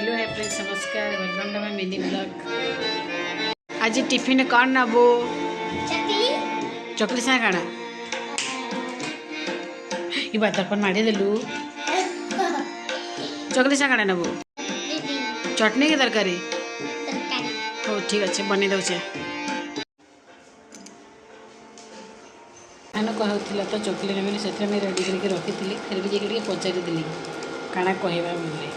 Hello है friends, नमस्कार, welcome to my mini blog. आज टिफिन कौन नबो? चकली साग काना ई बात अपन माड़ी देलु। चकली साग काना नबो? चटनी के तरकारी हो ठीक अच्छे बनी दउछे। आनो कहउथिला तो चकली नेबे सेथरे में रेडी करके रखिथिली, फिर भी जेके पचारि दिली काना कहबा बोले।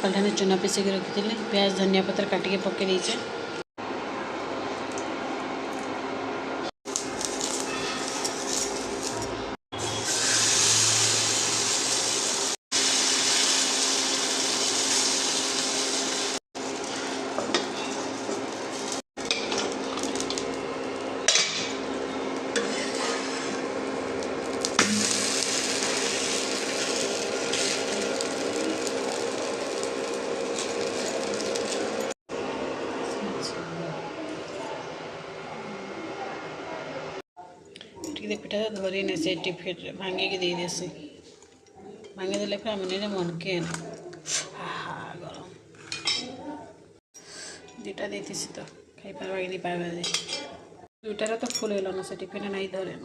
कल चूना पिसिक रखी थी, प्याज धनिया पत्र काटिके पके दीचे। पिठा धरी ने से टिफिन भांगे के दे देसी, भांगे देले फिर मैंने मन के गरम दुटा देती तो खाई पार्बा कि नहीं पार्बा दे दुटार तो फुल गल से टिफिन नहीं धरे न।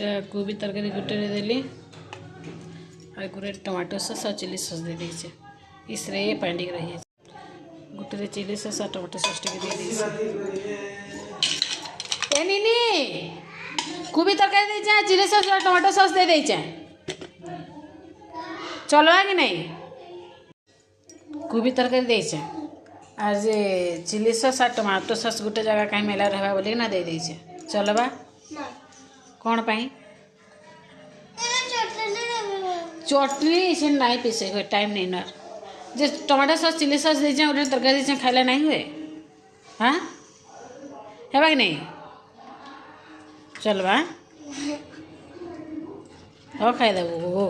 यहाँ कोबी तरकारी गोटे देली और गोटे टमाटो सॉस और चिली सॉस दे दीचे। इसरे पेंडिंग रही गोटे चिली सॉस और टमाटो सॉस टे दे दीचे। कोबी तरकारी दे चिली सॉस और टमाटो सॉस दे दे चलवा कि नहीं? कोबी तरकारी दे आज चिली सॉस और टमाटो सॉस गोटे जगह कहीं मेला रहा बोले ना दे दे चलवा कौन पाई चटनी से नहीं पीसे हुए टाइम नहीं ना जे टमाटो सॉस चिली सॉस दे गोटे तरकारी दे खाइला नहीं हुए। हाँ है कि नहीं? चलवा हो खाई देबू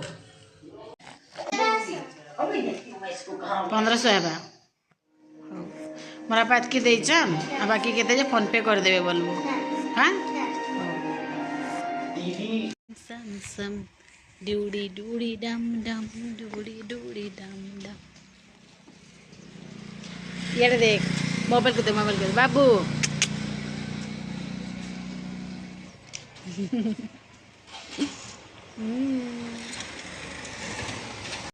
1500 है मोरा पात की दे बाकी के फोन पे कर देवे बोलबो। हाँ सम सम डूडी डूडी डम डम डूडी डूडी डम डम। ये देख मोबाइल को दे बाबू